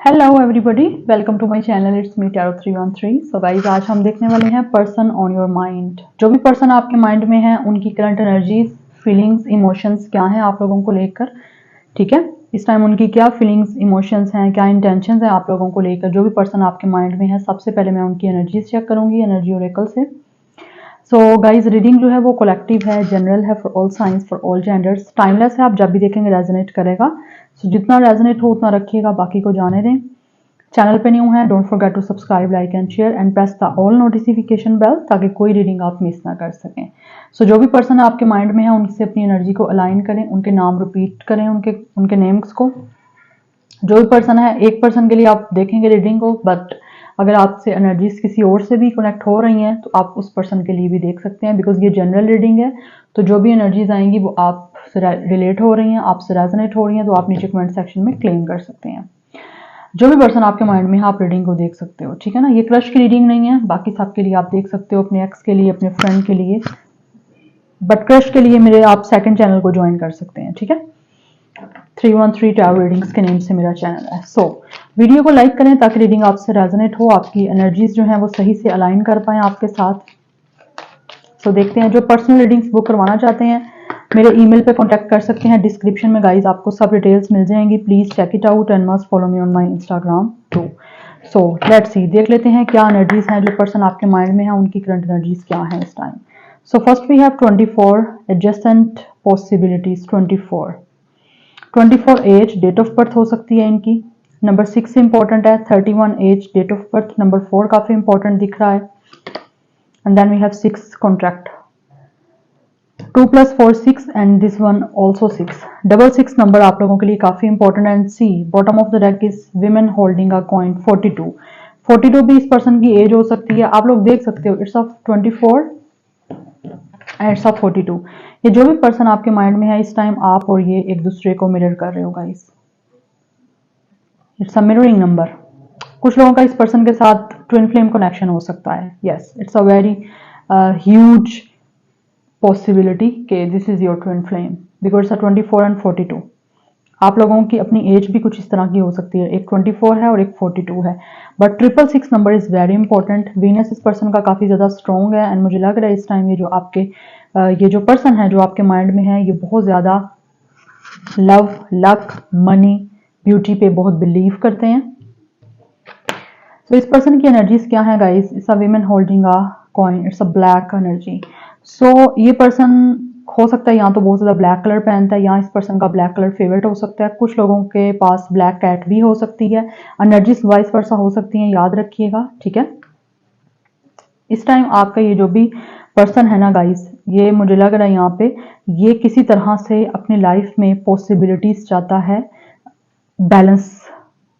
Hello everybody, welcome to my channel. It's me tarot 313। So guys, आज हम देखने वाले हैं पर्सन ऑन योर माइंड। जो भी पर्सन आपके माइंड में है उनकी करंट एनर्जीज, फीलिंग्स, इमोशंस क्या हैं आप लोगों को लेकर। ठीक है, इस टाइम उनकी क्या फीलिंग्स, इमोशंस हैं, क्या इंटेंशंस हैं आप लोगों को लेकर। जो भी पर्सन आपके माइंड में है, सबसे पहले मैं उनकी एनर्जीज चेक करूंगी एनर्जी ओरेकल से। सो गाइज, रीडिंग जो है वो कलेक्टिव है, जनरल है, for all science, for all genders, timeless है। आप जब भी देखेंगे रेजोनेट करेगा। सो जितना रेजोनेट हो उतना रखिएगा, बाकी को जाने दें। चैनल पे न्यू है, don't forget to subscribe, like and share and press the all notification bell, ताकि कोई रीडिंग आप मिस ना कर सकें। सो जो भी पर्सन आपके माइंड में है उनसे अपनी एनर्जी को अलाइन करें, उनके नाम रिपीट करें, उनके नेम्स को। जो भी पर्सन है, एक पर्सन के लिए आप देखेंगे रीडिंग को, बट अगर आपसे एनर्जीज किसी और से भी कनेक्ट हो रही हैं तो आप उस पर्सन के लिए भी देख सकते हैं, बिकॉज ये जनरल रीडिंग है। तो जो भी एनर्जीज आएंगी वो आपसे रिलेट हो रही हैं, आपसे रेजोनेट हो रही हैं, तो आप नीचे कमेंट सेक्शन में क्लेम कर सकते हैं। जो भी पर्सन आपके माइंड में है आप रीडिंग को देख सकते हो। ठीक है ना, ये क्रश की रीडिंग नहीं है, बाकी सबके लिए आप देख सकते हो, अपने एक्स के लिए, अपने फ्रेंड के लिए, बट क्रश के लिए मेरे आप सेकंड चैनल को ज्वाइन कर सकते हैं। ठीक है, 313 टैरो रीडिंग्स के नेम से मेरा चैनल है। सो वीडियो को लाइक करें ताकि रीडिंग आपसे रेजोनेट हो, आपकी एनर्जीज जो है वो सही से अलाइन कर पाए आपके साथ। सो देखते हैं, जो पर्सनल रीडिंग्स बुक करवाना चाहते हैं मेरे ईमेल पे कांटेक्ट कर सकते हैं। डिस्क्रिप्शन में गाइज आपको सब डिटेल्स मिल जाएंगी। Please check it out and must follow me on my Instagram too. So let's see, देख लेते हैं क्या एनर्जीज हैं। जो पर्सन आपके माइंड में है उनकी करंट एनर्जीज क्या है इस time. So first we have 24 adjustment possibilities. 24 age, date of birth हो सकती है इनकी। नंबर 6 इंपॉर्टेंट है। 31 age, date of birth. Number 4 काफी इंपॉर्टेंट दिख रहा है। And then we have 6 contract. 2 + 4 6 and this one also 6। Double 6 number आप लोगों के लिए काफी इंपॉर्टेंट है। And see, bottom of the deck is women holding a coin. 42 भी इस पर्सन की एज हो सकती है। आप लोग देख सकते हो, it's of 24 and it's of 42। ये जो भी पर्सन आपके माइंड में है इस टाइम, आप और ये एक दूसरे को मिरर कर रहे हो guys. It's a mirroring number. कुछ लोगों का इस पर्सन के साथ ट्विन फ्लेम कनेक्शन हो सकता है। Yes, it's a very huge possibility के this is your twin flame, because 24 and 42। आप लोगों की अपनी एज भी कुछ इस तरह की हो सकती है। एक 24 है और एक 42 है, but 666 number is very important. Venus इस पर्सन का काफी ज्यादा स्ट्रॉन्ग है एंड मुझे लग रहा है इस टाइम ये जो पर्सन है जो आपके माइंड में है, ये बहुत ज्यादा लव, लक, मनी, ब्यूटी पे बहुत बिलीव करते हैं। तो इस पर्सन की एनर्जीज क्या है guys. It's a women holding a coin, it's a black energy. So ये पर्सन हो सकता है या तो बहुत ज्यादा ब्लैक कलर पहनता है, या इस पर्सन का ब्लैक कलर फेवरेट हो सकता है। कुछ लोगों के पास ब्लैक कैट भी हो सकती है। एनर्जीज वाइस वर्सा हो सकती हैं, याद रखिएगा। ठीक है, इस टाइम आपका ये जो भी पर्सन है ना गाइस, ये मुझे लग रहा है यहाँ पे ये किसी तरह से अपनी लाइफ में पॉसिबिलिटीज चाहता है बैलेंस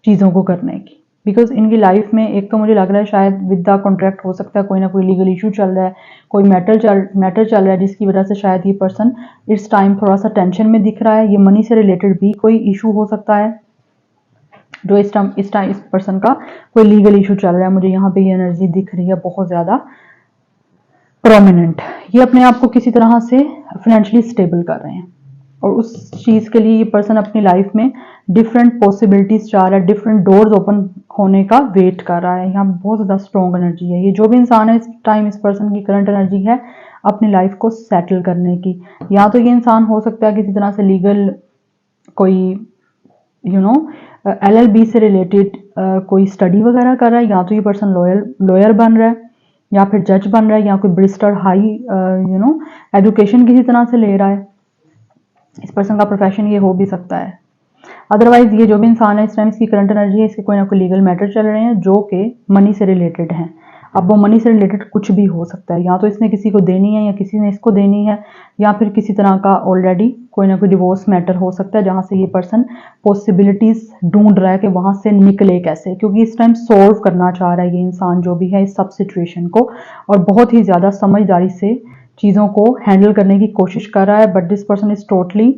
चीजों को करने की। बिकॉज इनकी लाइफ में एक तो मुझे लग रहा है शायद विद द कॉन्ट्रैक्ट हो सकता है कोई ना कोई लीगल इशू चल रहा है, कोई मैटर चल रहा है, जिसकी वजह से शायद ये पर्सन इस टाइम थोड़ा सा टेंशन में दिख रहा है। ये मनी से रिलेटेड भी कोई इशू हो सकता है, जो इस टाइम इस पर्सन का कोई लीगल इशू चल रहा है। मुझे यहाँ पे ये एनर्जी दिख रही है बहुत ज्यादा प्रोमिनेंट। ये अपने आप को किसी तरह से फाइनेंशियली स्टेबल कर रहे हैं, और उस चीज के लिए ये पर्सन अपनी लाइफ में डिफरेंट पॉसिबिलिटीज चाह रहा है, डिफरेंट डोर्स ओपन होने का वेट कर रहा है। यहाँ बहुत ज्यादा स्ट्रॉन्ग एनर्जी है। ये जो भी इंसान है इस टाइम, इस पर्सन की करंट एनर्जी है अपनी लाइफ को सेटल करने की। या तो ये इंसान हो सकता है किसी तरह से लीगल कोई LLB से रिलेटेड कोई स्टडी वगैरह कर रहा है, या तो ये पर्सन लॉयर बन रहा है, या फिर जज बन रहा है, या कोई ब्रिस्टर हाई एजुकेशन किसी तरह से ले रहा है। इस पर्सन का प्रोफेशन ये हो भी सकता है। अदरवाइज ये जो भी इंसान है इस टाइम, इसकी करंट एनर्जी है, इसके कोई ना कोई लीगल मैटर चल रहे हैं जो कि मनी से रिलेटेड हैं। अब वो मनी से रिलेटेड कुछ भी हो सकता है, या तो इसने किसी को देनी है या किसी ने इसको देनी है, या फिर किसी तरह का ऑलरेडी कोई ना कोई डिवोर्स मैटर हो सकता है, जहां से ये पर्सन पॉसिबिलिटीज ढूंढ रहा है कि वहां से निकले कैसे। क्योंकि इस टाइम सॉल्व करना चाह रहा है ये इंसान जो भी है इस सब सिचुएशन को, और बहुत ही ज्यादा समझदारी से चीजों को हैंडल करने की कोशिश कर रहा है। But this person is totally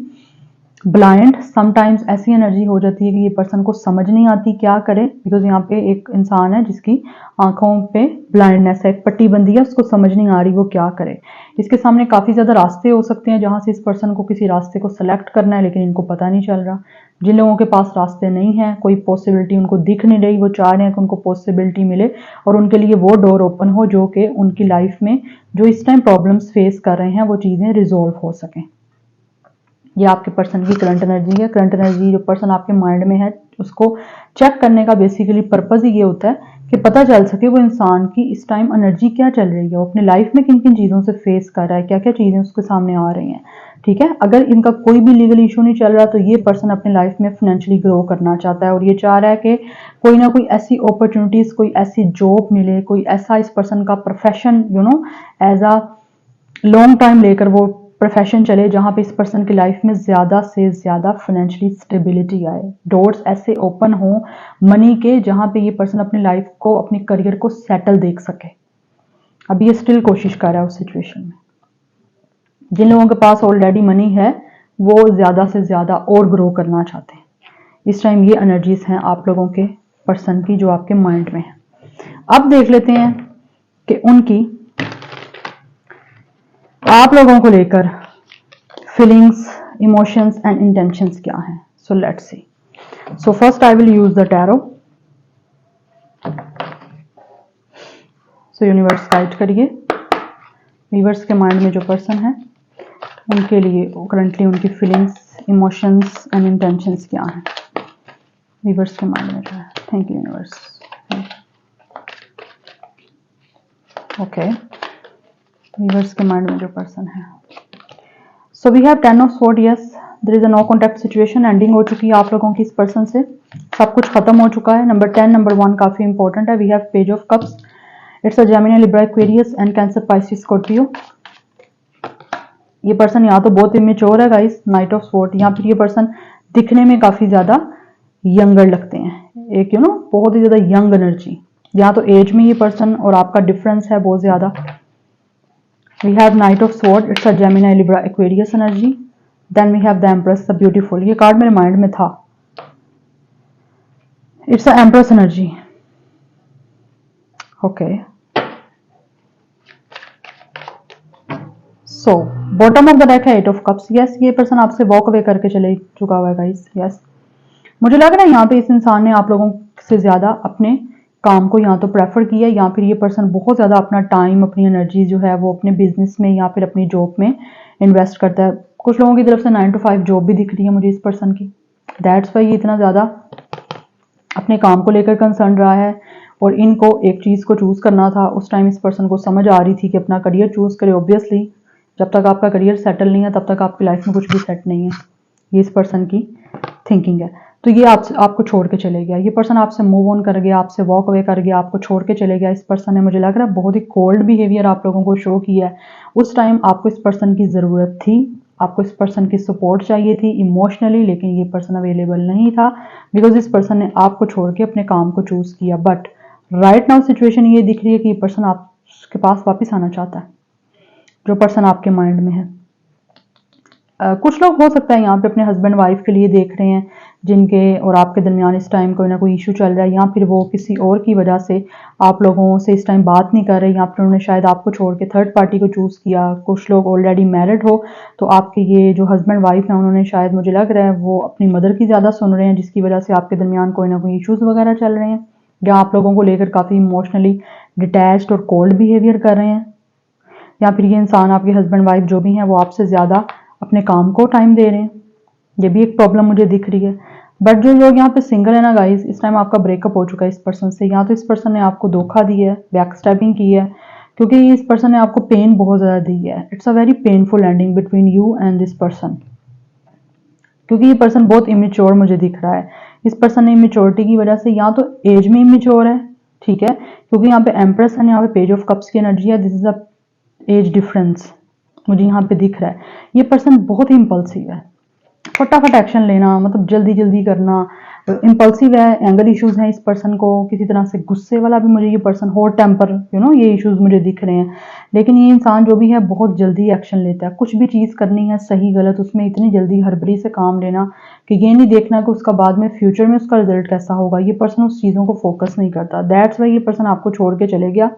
blind. Sometimes ऐसी एनर्जी हो जाती है कि ये पर्सन को समझ नहीं आती क्या करे, बिकॉज यहाँ पे एक इंसान है जिसकी आंखों पे ब्लाइंडनेस है, पट्टी बंदी है, उसको समझ नहीं आ रही वो क्या करे। इसके सामने काफी ज्यादा रास्ते हो सकते हैं जहां से इस पर्सन को किसी रास्ते को सेलेक्ट करना है, लेकिन इनको पता नहीं चल रहा। जिन लोगों के पास रास्ते नहीं है, कोई पॉसिबिलिटी उनको दिख नहीं रही, वो चाह रहे हैं कि उनको पॉसिबिलिटी मिले और उनके लिए वो डोर ओपन हो जो कि उनकी लाइफ में जो इस टाइम प्रॉब्लम्स फेस कर रहे हैं वो चीज़ें रिजॉल्व हो सकें। ये आपके पर्सन की करंट एनर्जी है। करंट एनर्जी जो पर्सन आपके माइंड में है उसको चेक करने का बेसिकली पर्पज ही ये होता है कि पता चल सके वो इंसान की इस टाइम एनर्जी क्या चल रही है, वो अपने लाइफ में किन किन चीज़ों से फेस कर रहा है, क्या क्या चीज़ें उसके सामने आ रही हैं। ठीक है, अगर इनका कोई भी लीगल इशू नहीं चल रहा तो ये पर्सन अपने लाइफ में फाइनेंशियली ग्रो करना चाहता है और ये चाह रहा है कि कोई ना कोई ऐसी अपॉर्चुनिटीज, कोई ऐसी जॉब मिले, कोई ऐसा इस पर्सन का profession as a long time लेकर वो प्रोफेशन चले जहाँ पे इस पर्सन की लाइफ में ज़्यादा से ज़्यादा फाइनेंशियली स्टेबिलिटी आए, डोर्स ऐसे ओपन हो मनी के जहाँ पे ये पर्सन अपनी लाइफ को, अपने करियर को सेटल देख सके। अभी ये स्टिल कोशिश कर रहा है उस सिचुएशन में। जिन लोगों के पास ऑलरेडी मनी है वो ज़्यादा से ज़्यादा और ग्रो करना चाहते हैं। इस टाइम ये एनर्जीज हैं आप लोगों के पर्सन की जो आपके माइंड में है। अब देख लेते हैं कि उनकी आप लोगों को लेकर फीलिंग्स, इमोशंस एंड इंटेंशंस क्या हैं। सो let's C. So first I will use the tarot. So universe guide करिए वीवर्स के माइंड में जो पर्सन है उनके लिए करंटली उनकी फीलिंग्स, इमोशंस एंड इंटेंशंस क्या हैं वीवर्स के माइंड में जो है। Thank you universe. Okay, viewers के माइंड में जो पर्सन है। So we have 10 of sword. Yes, there is a no contact situation, ending हो चुकी है आप लोगों की इस पर्सन से, सब कुछ खत्म हो चुका है। नंबर 10, नंबर 1 काफी इंपॉर्टेंट है। We have page of cups, it's a Gemini, Libra, Aquarius and Cancer, Pisces, Scorpio. ये पर्सन यहाँ तो बहुत इमेच्योर है गाइस, नाइट ऑफ स्वॉर्ड। यहाँ फिर ये पर्सन दिखने में काफी ज्यादा यंगर लगते हैं, एक बहुत ही ज्यादा यंग एनर्जी। यहाँ तो एज में ये पर्सन और आपका डिफरेंस है बहुत ज्यादा। We have Knight of Swords, it's a Gemini, Libra, Aquarius energy. Then we have the Empress, the beautiful. ये कार्ड मेरे माइंड में था। It's a Empress energy. Okay. So bottom of the deck है 8 of Cups. Yes, ये person आपसे walk away करके चले चुका हुआ है गाइस। Yes, मुझे लग रहा है यहाँ पे इस इंसान ने आप लोगों से ज्यादा अपने काम को यहाँ तो प्रेफर किया, या फिर ये पर्सन बहुत ज़्यादा अपना टाइम, अपनी एनर्जी जो है वो अपने बिजनेस में या फिर अपनी जॉब में इन्वेस्ट करता है। कुछ लोगों की तरफ से 9 to 5 जॉब भी दिख रही है मुझे इस पर्सन की। दैट्स वाई ये इतना ज़्यादा अपने काम को लेकर कंसर्न रहा है और इनको एक चीज़ को चूज़ करना था। उस टाइम इस पर्सन को समझ आ रही थी कि अपना करियर चूज़ करे। ऑब्वियसली जब तक आपका करियर सेटल नहीं है तब तक आपकी लाइफ में कुछ भी सेट नहीं है, ये इस पर्सन की थिंकिंग है। तो ये आपको छोड़ के चले गया, ये पर्सन आपसे मूव ऑन कर गया, आपसे वॉक अवे कर गया, आपको छोड़ के चले गया। इस पर्सन ने, मुझे लग रहा है, बहुत ही कोल्ड बिहेवियर आप लोगों को शो किया है। उस टाइम आपको इस पर्सन की ज़रूरत थी, आपको इस पर्सन की सपोर्ट चाहिए थी इमोशनली, लेकिन ये पर्सन अवेलेबल नहीं था बिकॉज इस पर्सन ने आपको छोड़ के अपने काम को चूज़ किया। बट राइट नाउ सिचुएशन ये दिख रही है कि ये पर्सन आपके पास वापस आना चाहता है, जो पर्सन आपके माइंड में है। कुछ लोग हो सकता है यहाँ पे अपने हस्बैंड वाइफ के लिए देख रहे हैं जिनके और आपके दरमियान इस टाइम कोई ना कोई इशू चल रहा है, या फिर वो किसी और की वजह से आप लोगों से इस टाइम बात नहीं कर रहे, या फिर उन्होंने शायद आपको छोड़ के थर्ड पार्टी को चूज़ किया। कुछ लोग ऑलरेडी मैरिड हो तो आपके ये जो हस्बैंड वाइफ हैं उन्होंने शायद, मुझे लग रहा है, वो अपनी मदर की ज़्यादा सुन रहे हैं, जिसकी वजह से आपके दरमियान कोई ना कोई इशूज़ वगैरह चल रहे हैं, या आप लोगों को लेकर काफ़ी इमोशनली डिटैच्ड और कोल्ड बिहेवियर कर रहे हैं, या फिर ये इंसान, आपके हस्बैंड वाइफ जो भी हैं, वो आपसे ज़्यादा अपने काम को टाइम दे रहे हैं। ये भी एक प्रॉब्लम मुझे दिख रही है। बट जो लोग यहाँ पे सिंगल है ना गाइस, इस टाइम आपका ब्रेकअप हो चुका है इस पर्सन से। या तो इस पर्सन ने आपको धोखा दिया है, बैक स्टैबिंग की है, क्योंकि इस पर्सन ने आपको पेन बहुत ज़्यादा दी है। It's a very painful ending between you and this person, क्योंकि ये पर्सन बहुत इमेच्योर मुझे दिख रहा है। इस पर्सन ने इमेच्योरिटी की वजह से, या तो एज में इमेच्योर है, ठीक है, क्योंकि यहाँ पे एम्प्रेस है, यहाँ पे पेज ऑफ कप्स की एनर्जी है, this is a age difference मुझे यहाँ पे दिख रहा है। ये पर्सन बहुत ही इम्पल्सिव है, फटाफट एक्शन लेना, मतलब जल्दी जल्दी करना, इम्पल्सिव है। एंगर इश्यूज हैं इस पर्सन को, किसी तरह से गुस्से वाला भी मुझे ये पर्सन, हॉट टेम्पर, ये इश्यूज मुझे दिख रहे हैं। लेकिन ये इंसान जो भी है बहुत जल्दी एक्शन लेता है। कुछ भी चीज़ करनी है सही गलत, उसमें इतनी जल्दी हड़बड़ी से काम लेना कि ये नहीं देखना कि उसका बाद में फ्यूचर में उसका रिजल्ट कैसा होगा। ये पर्सन उस चीज़ों को फोकस नहीं करता। दैट्स वाई ये पर्सन आपको छोड़ के चले गया,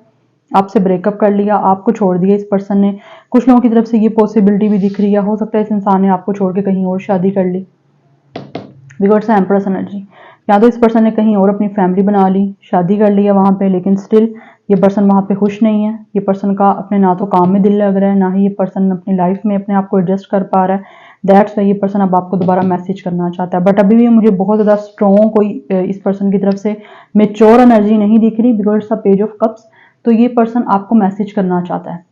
आपसे ब्रेकअप कर लिया, आपको छोड़ दिया इस पर्सन ने। कुछ लोगों की तरफ से ये पॉसिबिलिटी भी दिख रही है, हो सकता है इस इंसान ने आपको छोड़ के कहीं और शादी कर ली, बिकॉज एम्प्रेस एनर्जी, या तो इस पर्सन ने कहीं और अपनी फैमिली बना ली, शादी कर ली है वहाँ पे, लेकिन स्टिल ये पर्सन वहाँ पे खुश नहीं है। ये पर्सन का अपने ना तो काम में दिल लग रहा है, ना ही ये पर्सन अपनी लाइफ में अपने आप को एडजस्ट कर पा रहा है। दैट्स वाई ये पर्सन अब आपको दोबारा मैसेज करना चाहता है, बट अभी भी मुझे बहुत ज़्यादा स्ट्रॉन्ग कोई इस पर्सन की तरफ से मेच्योर एनर्जी नहीं दिख रही, because the page of cups. तो ये पर्सन आपको मैसेज करना चाहता है,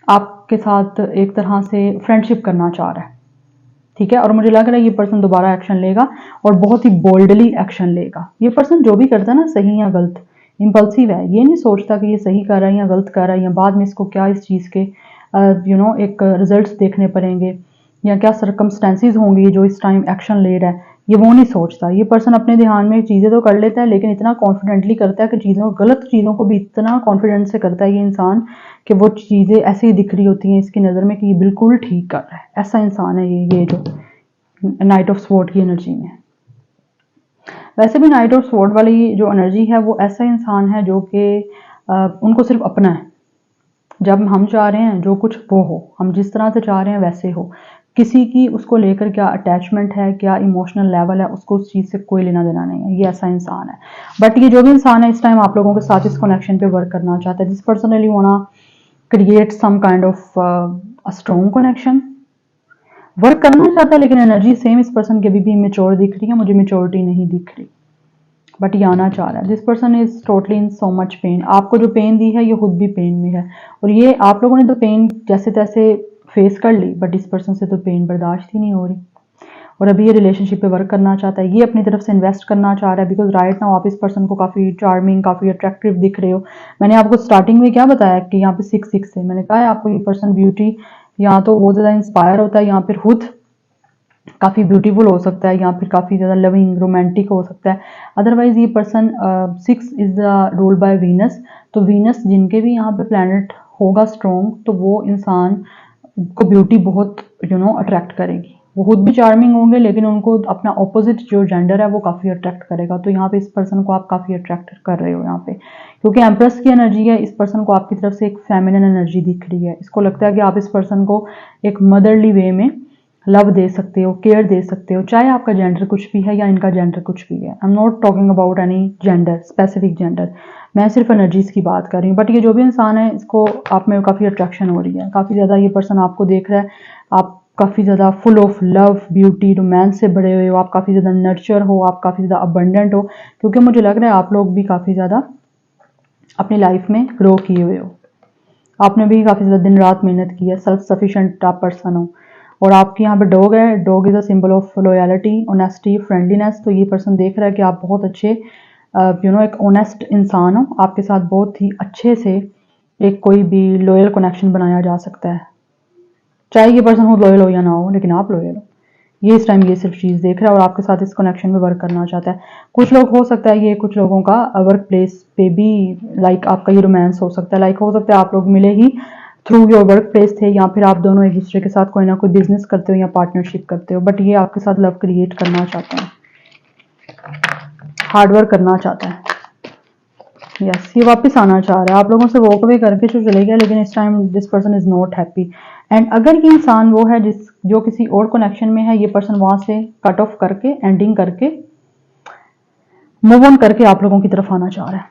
आपके साथ एक तरह से फ्रेंडशिप करना चाह रहा है, ठीक है। और मुझे लग रहा है ये पर्सन दोबारा एक्शन लेगा और बहुत ही बोल्डली एक्शन लेगा। ये पर्सन जो भी करता है ना, सही या गलत, इम्पल्सिव है, ये नहीं सोचता कि ये सही कर रहा है या गलत कर रहा है, या बाद में इसको क्या इस चीज़ के एक रिजल्ट्स देखने पड़ेंगे या क्या सर्कमस्टेंसेस होंगी जो इस टाइम एक्शन ले रहा है, ये वो नहीं सोचता। ये पर्सन अपने ध्यान में चीज़ें तो कर लेता है, लेकिन इतना कॉन्फिडेंटली करता है कि चीज़ों गलत चीज़ों को भी इतना कॉन्फिडेंस से करता है ये इंसान कि वो चीज़ें ऐसे ही दिख रही होती हैं इसकी नज़र में कि ये बिल्कुल ठीक कर रहा है। ऐसा इंसान है ये जो नाइट ऑफ स्वॉर्ड की एनर्जी में। वैसे भी नाइट ऑफ स्वॉर्ड वाली जो एनर्जी है वो ऐसा इंसान है जो कि उनको सिर्फ अपना है। जब हम चाह रहे हैं जो कुछ वो हो, हम जिस तरह से चाह रहे हैं वैसे हो, किसी की उसको लेकर क्या अटैचमेंट है, क्या इमोशनल लेवल है, उसको उस चीज़ से कोई लेना देना नहीं है। ये ऐसा इंसान है। बट ये जो भी इंसान है इस टाइम आप लोगों के साथ इस कनेक्शन पे वर्क करना चाहता है, this personally wanna create some kind of a strong connection, work करना चाहता है, लेकिन एनर्जी सेम इस पर्सन की अभी भी मेच्योर दिख रही है, मुझे मेच्योरिटी नहीं दिख रही, बट ये आना चाह रहा है। This person is totally in so much pain. आपको जो पेन दी है ये खुद भी पेन में है, और ये आप लोगों ने तो पेन जैसे तैसे फेस कर ली, बट इस पर्सन से तो पेन बर्दाश्त ही नहीं हो रही, और अभी ये रिलेशनशिप पे वर्क करना चाहता है। ये अपनी तरफ से इन्वेस्ट करना चाह रहा है, बिकॉज राइट नाउ आप इस पर्सन को काफ़ी चार्मिंग, काफ़ी अट्रैक्टिव दिख रहे हो। मैंने आपको स्टार्टिंग में क्या बताया कि यहाँ पे 6 है, मैंने कहा है आपको ये पर्सन ब्यूटी या तो बहुत ज़्यादा इंस्पायर होता है, या फिर खुद काफ़ी ब्यूटीफुल हो सकता है, या फिर काफ़ी ज़्यादा लविंग रोमांटिक हो सकता है। अदरवाइज ये person 6 is the ruled by Venus, तो वीनस जिनके भी यहाँ पे प्लैनेट होगा स्ट्रॉन्ग, तो वो इंसान को ब्यूटी बहुत अट्रैक्ट करेगी। वो खुद भी चार्मिंग होंगे, लेकिन उनको अपना ऑपोजिट जो जेंडर है वो काफ़ी अट्रैक्ट करेगा। तो यहाँ पे इस पर्सन को आप काफ़ी अट्रैक्ट कर रहे हो यहाँ पे, क्योंकि एम्प्रेस की एनर्जी है। इस पर्सन को आपकी तरफ से एक फेमिनिन एनर्जी दिख रही है। इसको लगता है कि आप इस पर्सन को एक मदरली वे में लव दे सकते हो, केयर दे सकते हो, चाहे आपका जेंडर कुछ भी है या इनका जेंडर कुछ भी है। I am not talking about any gender, specific gender, मैं सिर्फ एनर्जीज की बात कर रही हूँ। बट ये जो भी इंसान है इसको आप में काफ़ी अट्रैक्शन हो रही है, काफ़ी ज़्यादा ये पर्सन आपको देख रहा है, आप काफ़ी ज़्यादा full of love, beauty, romance से भरे हुए हो, आप काफ़ी ज़्यादा नर्चर हो, आप काफ़ी ज़्यादा अबंडेंट हो, क्योंकि मुझे लग रहा है आप लोग भी काफ़ी ज़्यादा अपनी लाइफ में ग्रो किए हुए हो, आपने भी काफ़ी ज़्यादा दिन रात मेहनत की है, सेल्फ सफिशिएंट आप पर्सन हो। और आपके यहाँ पे डॉग है, dog is a symbol of loyalty, honesty, friendliness. तो ये पर्सन देख रहा है कि आप बहुत अच्छे एक ऑनेस्ट इंसान हो, आपके साथ बहुत ही अच्छे से एक कोई भी लॉयल कनेक्शन बनाया जा सकता है, चाहे ये पर्सन हो लॉयल हो या ना हो, लेकिन आप लॉयल हो। ये इस टाइम ये सिर्फ चीज़ देख रहा है और आपके साथ इस कनेक्शन में वर्क करना चाहता है। कुछ लोग हो सकता है ये कुछ लोगों का वर्क प्लेस पे भी लाइक आपका ये रोमांस हो सकता है, लाइक हो सकता है आप लोग मिले ही थ्रू योर वर्क प्लेस थे, या फिर आप दोनों एक दूसरे के साथ कोई ना कोई बिजनेस करते हो या पार्टनरशिप करते हो, बट ये आपके साथ लव क्रिएट करना चाहता है, हार्डवर्क करना चाहता है। यस, ये वापस आना चाह रहा है, आप लोगों से वॉक अवे करके जो चले गया, लेकिन इस time this person is not happy. And अगर ये इंसान वो है जो किसी और कनेक्शन में है, ये पर्सन वहां से कट ऑफ करके, एंडिंग करके, मूव ऑन करके आप लोगों की तरफ आना चाह रहा है।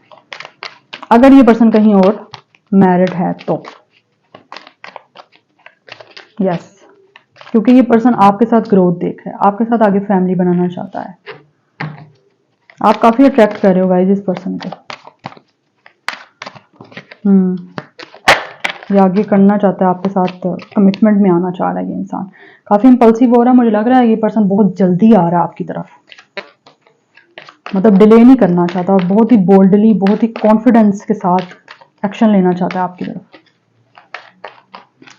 अगर ये पर्सन कहीं और मैरिड है तो यस, क्योंकि ये पर्सन आपके साथ ग्रोथ देख रहा है, आपके साथ आगे फैमिली बनाना चाहता है। आप काफी अट्रैक्ट कर रहे हो गाइस इस पर्सन को, ये आगे करना चाहता है आपके साथ, कमिटमेंट में आना चाह रहा है ये इंसान, काफी इंपल्सिव हो रहा है। मुझे लग रहा है ये पर्सन बहुत जल्दी आ रहा है आपकी तरफ, मतलब डिले नहीं करना चाहता, और बहुत ही बोल्डली, बहुत ही कॉन्फिडेंस के साथ एक्शन लेना चाहता है आपकी तरफ।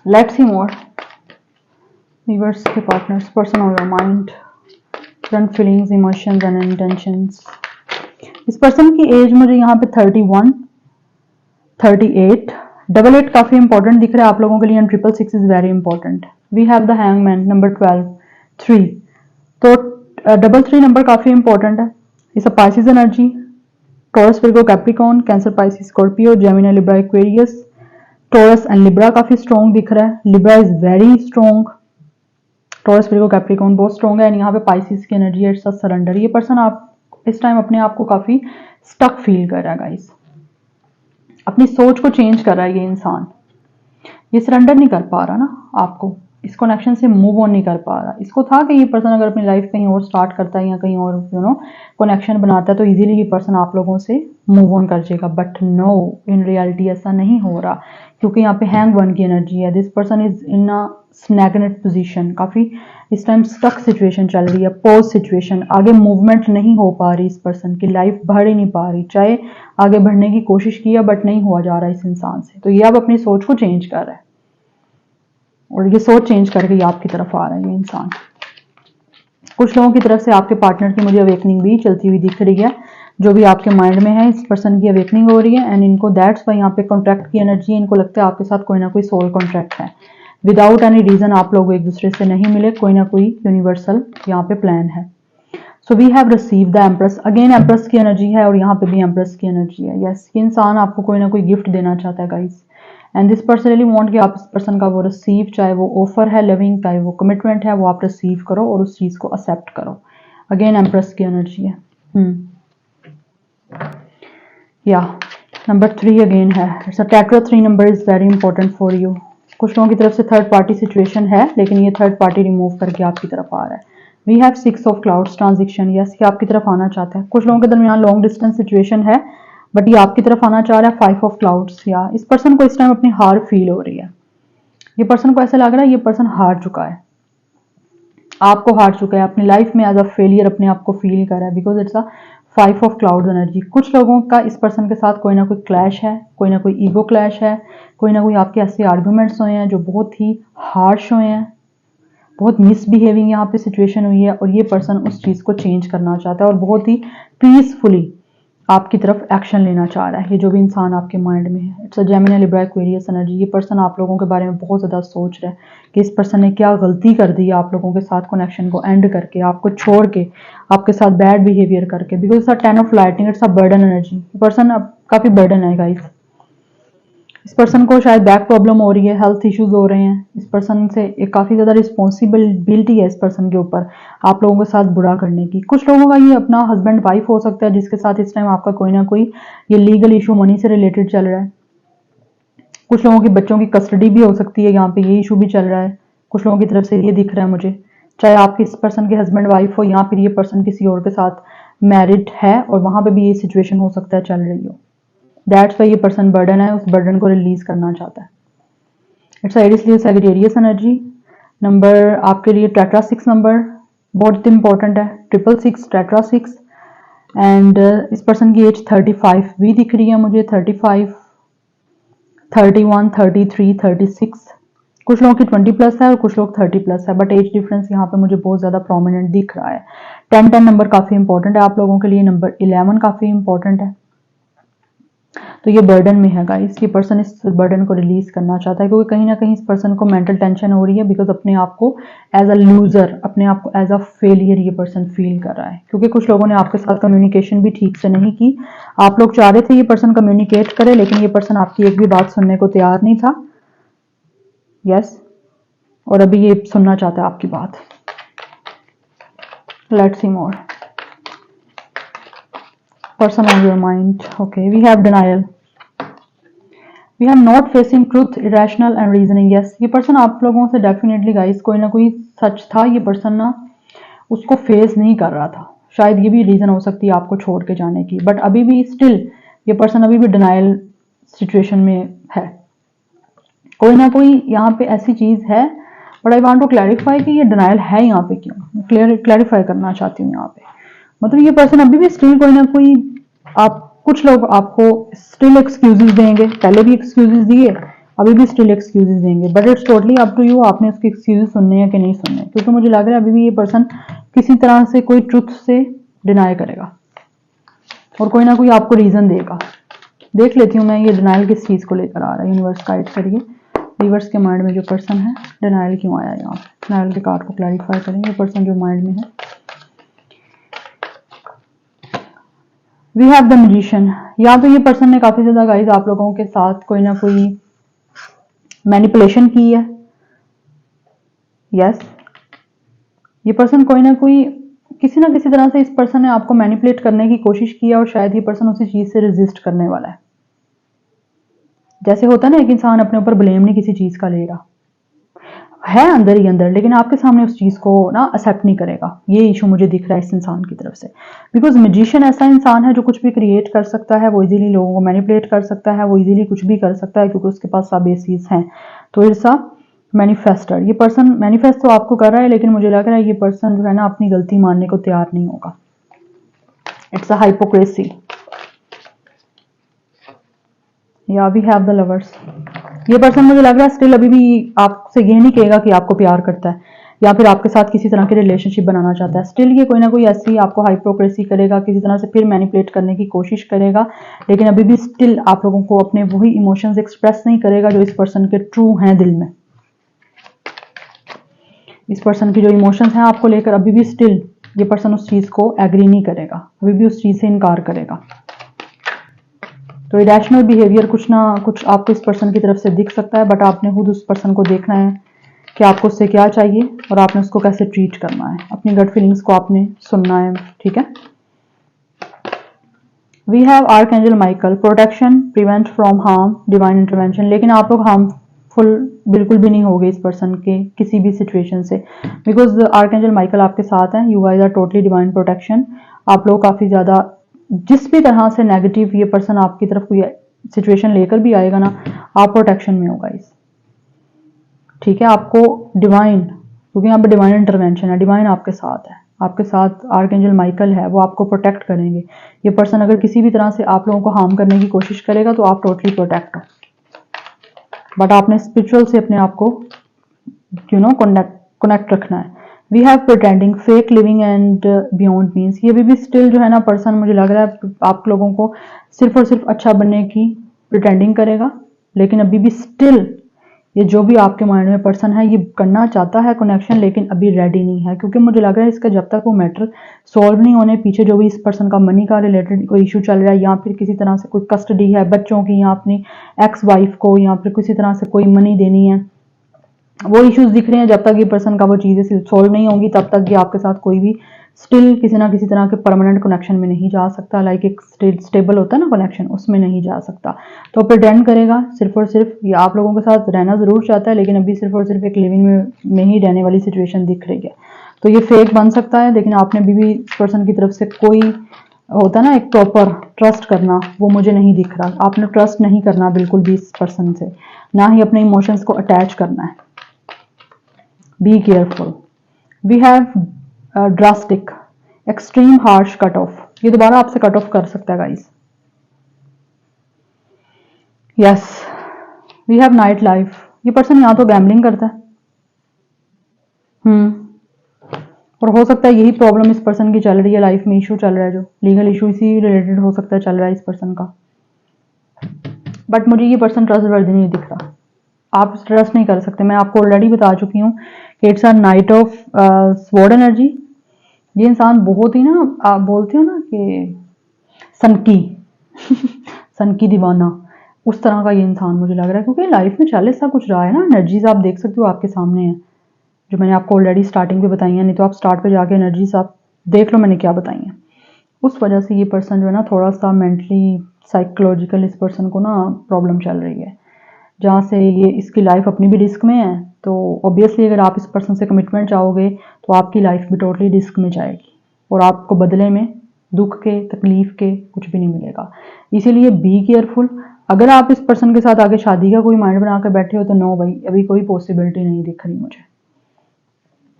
लेट्स सी मोर व्यूअर्स के partners, person of your mind, current feelings, emotions and intentions. इस पर्सन की एज मुझे यहाँ पे 31, 38, 88 काफी इंपॉर्टेंट दिख रहा है आप लोगों के लिए, and 666 is very important. We have the hangman, number 12, 3, तो 33 नंबर काफी इंपॉर्टेंट है। इस Pisces energy, Taurus, Virgo, Capricorn, Cancer, Pisces, Scorpio, Gemini, Libra, Aquarius, Taurus and Libra काफी स्ट्रॉन्ग दिख रहा है। Libra is very strong, Taurus, Virgo, Capricorn बहुत strong है। एंड यहाँ पे पाइसिस की एनर्जी है, इट्स अ सरेंडर। ये पर्सन आप इस टाइम अपने आप को काफी स्टक फील कर रहा है गाइस, अपनी सोच को चेंज कर रहा है ये इंसान। ये सरेंडर नहीं कर पा रहा ना आपको, इस कनेक्शन से मूव ऑन नहीं कर पा रहा। इसको था कि ये पर्सन अगर अपनी लाइफ कहीं और स्टार्ट करता है या कहीं और कनेक्शन बनाता है तो इजीली ये पर्सन आप लोगों से मूव ऑन कर जाएगा, बट नो, इन रियलिटी ऐसा नहीं हो रहा, क्योंकि यहाँ पे हैंग वन की एनर्जी है। This person is in a stagnant position, काफी इस टाइम स्टक सिचुएशन चल रही है, पॉज सिचुएशन, आगे मूवमेंट नहीं हो पा रही, इस पर्सन की लाइफ बढ़ ही नहीं पा रही, चाहे आगे बढ़ने की कोशिश किया बट नहीं हुआ जा रहा इस इंसान से। तो ये अब अपनी सोच को चेंज कर रहा है और ये सोच चेंज करके ये आपकी तरफ आ रहा है ये इंसान। कुछ लोगों की तरफ से आपके पार्टनर की मुझे अवेकनिंग भी चलती हुई दिख रही है, जो भी आपके माइंड में है इस पर्सन की अवेकनिंग हो रही है। एंड इनको दैट्स वाई यहाँ पे कॉन्ट्रैक्ट की एनर्जी है, इनको लगता है आपके साथ कोई ना कोई सोल कॉन्ट्रैक्ट है। विदाउट एनी रीजन आप लोग एक दूसरे से नहीं मिले, कोई ना कोई यूनिवर्सल यहाँ पे प्लान है। So we have receive the Empress, again Empress की एनर्जी है और यहाँ पे भी एम्प्रेस की एनर्जी है। यस, ये इंसान आपको कोई ना कोई गिफ्ट देना चाहता है guys, and this person really want कि आप इस पर्सन का वो रिसीव, चाहे वो ऑफर है लविंग, चाहे वो कमिटमेंट है, वो आप रिसीव करो और उस चीज को एक्सेप्ट करो। अगेन एम्प्रेस की एनर्जी है। या नंबर 3 अगेन है, it's a tetra 3 number is very important for you. कुछ लोगों की तरफ से थर्ड पार्टी सिचुएशन है, लेकिन ये थर्ड पार्टी रिमूव करके आपकी तरफ आ रहा है। We have 6 of clouds transition, yes, ये आपकी तरफ आना चाहता है। कुछ लोगों के दरमियान लॉन्ग डिस्टेंस सिचुएशन है, बट ये आपकी तरफ आना चाह रहा है। 5 ऑफ क्लाउड्स, या इस पर्सन को इस टाइम अपनी हार फील हो रही है। ये पर्सन को ऐसा लग रहा है ये पर्सन हार चुका है, आपको हार चुका है, अपनी लाइफ में एज अ फेलियर अपने आप को फील कर रहा है, because it's a 5 of clouds energy. कुछ लोगों का इस पर्सन के साथ कोई ना कोई क्लैश है, कोई ना कोई ईगो क्लैश है, कोई ना कोई आपके ऐसे आर्गूमेंट्स हुए हैं जो बहुत ही हार्श हुए हैं, बहुत मिसबिहेविंग यहाँ पे सिचुएशन हुई है, और ये पर्सन उस चीज को चेंज करना चाहता है और बहुत ही पीसफुली आपकी तरफ एक्शन लेना चाह रहा है। ये जो भी इंसान आपके माइंड में है, it's a Gemini, Libra, Aquarius energy. ये पर्सन आप लोगों के बारे में बहुत ज्यादा सोच रहा है कि इस पर्सन ने क्या गलती कर दी आप लोगों के साथ कनेक्शन को एंड करके, आपको छोड़ के, आपके साथ बैड बिहेवियर करके, because it's a 10 of lighting, it's a burden energy. Person अब काफी बर्डन है गाइस, इस पर्सन को शायद बैक प्रॉब्लम हो रही है, हेल्थ इश्यूज हो रहे हैं, इस पर्सन से एक काफी ज्यादा रिस्पॉन्सिबिलिटी है इस पर्सन के ऊपर आप लोगों के साथ बुरा करने की। कुछ लोगों का ये अपना हस्बैंड वाइफ हो सकता है जिसके साथ इस टाइम आपका कोई ना कोई ये लीगल इशू मनी से रिलेटेड चल रहा है। कुछ लोगों की बच्चों की कस्टडी भी हो सकती है, यहाँ पे ये इशू भी चल रहा है। कुछ लोगों की तरफ से ये दिख रहा है मुझे, चाहे आपके इस पर्सन के हस्बैंड वाइफ हो या फिर ये पर्सन किसी और के साथ मैरिड है और वहां पे भी ये सिचुएशन हो सकता है चल रही हो। दैट्स वाई ये पर्सन बर्डन है, उस बर्डन को रिलीज करना चाहता है। It's Aries Leo Sagittarius energy. Number आपके लिए टेट्रा 6 नंबर बहुत इंपॉर्टेंट है, 666 टेट्रा 6। एंड इस पर्सन की एज 35 भी दिख रही है मुझे, 35, 31, 33, 36। कुछ लोगों की 20 प्लस है और कुछ लोग 30 प्लस है, बट एज डिफरेंस यहाँ पे मुझे बहुत ज्यादा प्रोमिनेंट दिख रहा है। 10 नंबर काफी इंपॉर्टेंट है आप लोगों के लिए, नंबर 11 काफी इंपॉर्टेंट है। तो ये बर्डन में है गाइस, ये पर्सन इस बर्डन को रिलीज करना चाहता है, क्योंकि कहीं ना कहीं इस पर्सन को मेंटल टेंशन हो रही है, बिकॉज अपने आप को एज अ लूजर, अपने आप को एज अ फेलियर ये पर्सन फील कर रहा है, क्योंकि कुछ लोगों ने आपके साथ कम्युनिकेशन भी ठीक से नहीं की। आप लोग चाह रहे थे ये पर्सन कम्युनिकेट करे, लेकिन ये पर्सन आपकी एक भी बात सुनने को तैयार नहीं था। यस, और अभी ये सुनना चाहता है आपकी बात। Let's see more person on your mind. Okay, we have denial, we have not facing truth, irrational and reasoning. Yes, ये पर्सन आप लोगों से डेफिनेटली गाइस कोई ना कोई सच था, ये पर्सन ना उसको फेस नहीं कर रहा था। शायद ये भी रीजन हो सकती है आपको छोड़ के जाने की, बट अभी भी स्टिल ये पर्सन अभी भी डिनाइल सिचुएशन में है। कोई ना कोई यहाँ पे ऐसी चीज है, but I want to clarify कि ये डिनाइल है यहाँ पे क्यों, क्लैरिफाई करना चाहती हूँ यहाँ पे। मतलब ये पर्सन अभी भी स्टिल कोई ना कोई, आप कुछ लोग आपको स्टिल एक्सक्यूजेस देंगे, पहले भी एक्सक्यूजेस दिए, अभी भी स्टिल एक्सक्यूजेस देंगे, but it's totally up to you, आपने उसके एक्सक्यूजेस सुनने हैं कि नहीं सुनने, क्योंकि मुझे लग रहा है अभी भी ये पर्सन किसी तरह से कोई ट्रुथ से डिनाई करेगा और कोई ना कोई आपको रीजन देगा। देख लेती हूँ मैं ये डिनाइल किस चीज को लेकर आ रहा है, यूनिवर्स गाइड करिए। रिवर्स के माइंड में जो पर्सन है डिनाइल क्यों आया यहाँ पे, डिनाइल के कार्ड को क्लैरिफाई करेंगे पर्सन जो माइंड में है। वी हैव द मैजिशियन, या तो ये पर्सन ने काफी ज्यादा गाइस आप लोगों के साथ कोई ना कोई मैनिपुलेशन की है। यस, ये पर्सन कोई ना कोई किसी ना किसी तरह से इस पर्सन ने आपको मैनिपुलेट करने की कोशिश की है और शायद ये पर्सन उसी चीज से रेजिस्ट करने वाला है। जैसे होता है ना, एक इंसान अपने ऊपर ब्लेम नहीं किसी चीज का लेगा, है अंदर ही अंदर, लेकिन आपके सामने उस चीज को ना एक्सेप्ट नहीं करेगा। ये इशू मुझे दिख रहा है इस इंसान की तरफ से, बिकॉज मैजिशियन ऐसा इंसान है जो कुछ भी क्रिएट कर सकता है, वो इजीली लोगों को मैनिपुलेट कर सकता है, वो इजीली कुछ भी कर सकता है क्योंकि उसके पास सब बेसिस हैं। तो इट्स अ मैनिफेस्टर। ये पर्सन मैनिफेस्ट तो आपको कर रहा है, लेकिन मुझे लग रहा है ये पर्सन जो है ना अपनी गलती मानने को तैयार नहीं होगा। It's a hypocrisy. या वी हैव द लवर्स। ये पर्सन मुझे लग रहा है स्टिल अभी भी आपसे ये नहीं कहेगा कि आपको प्यार करता है या फिर आपके साथ किसी तरह की रिलेशनशिप बनाना चाहता है। स्टिल ये कोई ना कोई ऐसी आपको हाइपोक्रेसी करेगा, किसी तरह से फिर मैनिपुलेट करने की कोशिश करेगा, लेकिन अभी भी स्टिल आप लोगों को अपने वही इमोशंस एक्सप्रेस नहीं करेगा जो इस पर्सन के ट्रू हैं दिल में। इस पर्सन की जो इमोशंस हैं आपको लेकर, अभी भी स्टिल ये पर्सन उस चीज को एग्री नहीं करेगा, अभी भी उस चीज से इनकार करेगा। तो इरेशनल बिहेवियर कुछ ना कुछ आपको इस पर्सन की तरफ से दिख सकता है, बट आपने खुद उस पर्सन को देखना है कि आपको उससे क्या चाहिए और आपने उसको कैसे ट्रीट करना है। अपनी गट फीलिंग्स को आपने सुनना है, ठीक है। We have archangel Michael, protection, prevent from harm, divine intervention. लेकिन आप लोग हार्मफुल बिल्कुल भी नहीं होगे इस पर्सन के किसी भी सिचुएशन से, बिकॉज आर्कएंजल माइकल आपके साथ हैं। You guys are totally divine protection. आप लोग काफी ज्यादा, जिस भी तरह से नेगेटिव ये पर्सन आपकी तरफ कोई सिचुएशन लेकर भी आएगा ना, आप प्रोटेक्शन में होगा इस, ठीक है। आपको डिवाइन, क्योंकि यहाँ पे डिवाइन इंटरवेंशन है, डिवाइन आपके साथ है, आपके साथ आर्कएंजल माइकल है, वो आपको प्रोटेक्ट करेंगे। ये पर्सन अगर किसी भी तरह से आप लोगों को हार्म करने की कोशिश करेगा तो आप टोटली प्रोटेक्ट हो, बट आपने स्पिरिचुअल से अपने आप को कनेक्ट रखना है। We have pretending, fake living and beyond means. ये भी स्टिल जो है ना पर्सन, मुझे लग रहा है आप लोगों को सिर्फ और सिर्फ अच्छा बनने की प्रिटेंडिंग करेगा, लेकिन अभी भी स्टिल ये जो भी आपके माइंड में पर्सन है ये करना चाहता है कनेक्शन, लेकिन अभी रेडी नहीं है, क्योंकि मुझे लग रहा है इसका जब तक वो मैटर सॉल्व नहीं होने, पीछे जो भी इस पर्सन का मनी का रिलेटेड कोई इशू चल रहा है, या फिर किसी तरह से कोई कस्टडी है बच्चों की, या अपनी एक्स वाइफ को, या फिर किसी तरह से कोई मनी देनी है, वो इश्यूज दिख रहे हैं। जब तक ये पर्सन का वो चीजें सॉल्व नहीं होंगी तब तक ये आपके साथ कोई भी स्टिल किसी ना किसी तरह के परमानेंट कनेक्शन में नहीं जा सकता। लाइक एक स्टेबल होता है ना कनेक्शन, उसमें नहीं जा सकता। तो प्रिटेंड करेगा सिर्फ और सिर्फ, ये आप लोगों के साथ रहना जरूर चाहता है, लेकिन अभी सिर्फ और सिर्फ एक लिविंग में ही रहने वाली सिचुएशन दिख रही है। तो ये फेक बन सकता है, लेकिन आपने अभी भी इस पर्सन की तरफ से कोई होता है ना एक प्रॉपर ट्रस्ट करना, वो मुझे नहीं दिख रहा। आपने ट्रस्ट नहीं करना बिल्कुल भी इस पर्सन से, ना ही अपने इमोशंस को अटैच करना है। Be careful. We have drastic, extreme harsh cut off. ये दोबारा आपसे कट ऑफ कर सकता है guys. Yes, we have night life. ये पर्सन यहाँ तो गैम्बलिंग करता है, और हो सकता है यही प्रॉब्लम इस पर्सन की चल रही है लाइफ में, इशू चल रहा है जो लीगल इशू, इसी रिलेटेड हो सकता है चल रहा है इस पर्सन का। बट मुझे ये पर्सन ट्रस्ट वर्दी नहीं दिख रहा, आप ट्रस्ट नहीं कर सकते। मैं आपको ऑलरेडी बता चुकी हूँ कि it's a night of sword energy. ये इंसान बहुत ही ना, आप बोलते हो ना कि सनकी सनकी दीवाना, उस तरह का ये इंसान मुझे लग रहा है, क्योंकि लाइफ में चल ऐसा कुछ रहा है ना। एनर्जीज आप देख सकते हो आपके सामने है, जो मैंने आपको ऑलरेडी स्टार्टिंग पे बताई है, नहीं तो आप स्टार्ट पे जाके एनर्जीज आप देख लो मैंने क्या बताई हैं। उस वजह से ये पर्सन जो है ना थोड़ा सा मेंटली साइकोलॉजिकल इस पर्सन को ना प्रॉब्लम चल रही है, जहाँ से ये इसकी लाइफ अपनी भी रिस्क में है। तो ऑब्वियसली अगर आप इस पर्सन से कमिटमेंट चाहोगे तो आपकी लाइफ भी टोटली रिस्क में जाएगी, और आपको बदले में दुख के, तकलीफ के कुछ भी नहीं मिलेगा। इसीलिए बी केयरफुल। अगर आप इस पर्सन के साथ आगे शादी का कोई माइंड बना कर बैठे हो तो नो भाई, अभी कोई पॉसिबिलिटी नहीं दिख रही मुझे,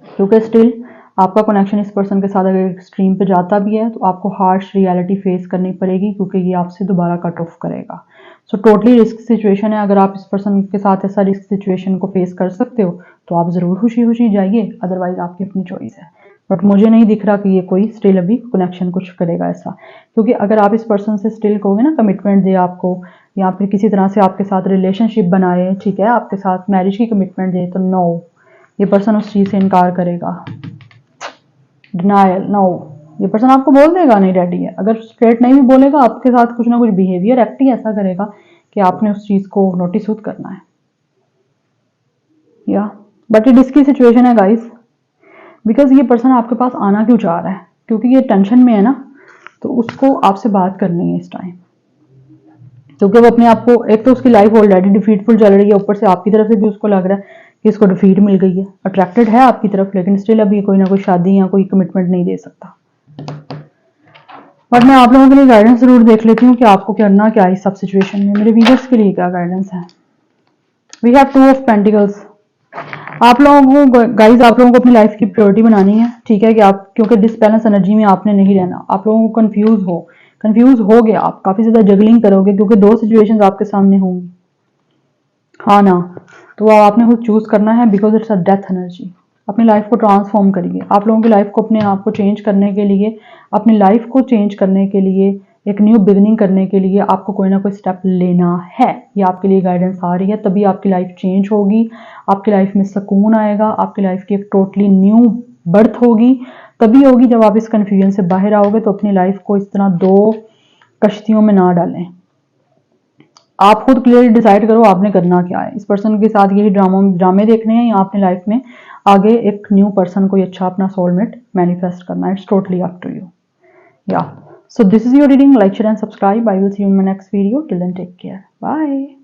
क्योंकि स्टिल आपका कनेक्शन इस पर्सन के साथ अगर एक्सट्रीम पे जाता भी है तो आपको हार्श रियलिटी फेस करनी पड़ेगी, क्योंकि ये आपसे दोबारा कट ऑफ करेगा। सो टोटली रिस्क सिचुएशन है। अगर आप इस पर्सन के साथ ऐसा रिस्क सिचुएशन को फेस कर सकते हो तो आप ज़रूर खुशी खुशी जाइए, अदरवाइज आपकी अपनी चॉइस है। बट मुझे नहीं दिख रहा कि ये कोई स्टिल अभी कनेक्शन कुछ करेगा ऐसा, क्योंकि अगर आप इस पर्सन से स्टिल कहोगे ना कमिटमेंट दे आपको, या फिर किसी तरह से आपके साथ रिलेशनशिप बनाए, ठीक है, आपके साथ मैरिज की कमिटमेंट दे, तो नो, ये पर्सन उस चीज़ से इनकार करेगा। डिनायल, नो, ये पर्सन आपको बोल देगा नहीं रेडी है। अगर स्ट्रेट नहीं भी बोलेगा, आपके साथ कुछ ना कुछ बिहेवियर एक्ट ही ऐसा करेगा कि आपने उस चीज को नोटिस खुद करना है। या बट ये रिस्की सिचुएशन है गाइस, बिकॉज ये पर्सन आपके पास आना क्यों चाह रहा है, क्योंकि ये टेंशन में है ना, तो उसको आपसे बात करनी है इस टाइम, क्योंकि वो अपने आप को, एक तो उसकी लाइफ ऑलरेडी डिफीटफुल चल रही है, ऊपर से आपकी तरफ से भी उसको लग रहा है कि इसको डिफीट मिल गई है, अट्रैक्टेड है आपकी तरफ, लेकिन स्टिल अभी कोई ना कोई शादी या कोई कमिटमेंट नहीं दे सकता। बट मैं आप लोगों के लिए गाइडेंस जरूर देख लेती हूँ कि आपको करना क्या है इस सब सिचुएशन में, मेरे व्यूअर्स के लिए क्या गाइडेंस है। We have 2 of pentacles. आप लोगों को गाइज, आप लोगों को अपनी लाइफ की प्रायोरिटी बनानी है, ठीक है, कि आप, क्योंकि डिसबैलेंस एनर्जी में आपने नहीं रहना, आप लोगों को कंफ्यूज हो गया, आप काफी ज्यादा जगलिंग करोगे, क्योंकि 2 सिचुएशंस आपके सामने होंगी, हाँ ना, तो आपने खुद चूज करना है, because it's a death energy. अपनी लाइफ को ट्रांसफॉर्म करिए, आप लोगों की लाइफ को, अपने आप को चेंज करने के लिए, अपनी लाइफ को चेंज करने के लिए, एक न्यू बिगिनिंग करने के लिए आपको कोई ना कोई स्टेप लेना है। ये आपके लिए गाइडेंस आ रही है, तभी आपकी लाइफ चेंज होगी, आपकी लाइफ में सुकून आएगा, आपकी लाइफ की एक टोटली न्यू बर्थ होगी, तभी होगी जब आप इस कन्फ्यूजन से बाहर आओगे। तो अपनी लाइफ को इस तरह 2 कश्तियों में ना डालें, आप खुद क्लियरली डिसाइड करो आपने करना क्या है। इस पर्सन के साथ यही ड्रामे देखने हैं, या अपनी लाइफ में आगे एक न्यू पर्सन, कोई अच्छा अपना सोलमेट मैनिफेस्ट करना है। It's totally up to you. Yeah, so this is your reading. Like, share and subscribe. I will see you in my next video. Till then, take care. Bye.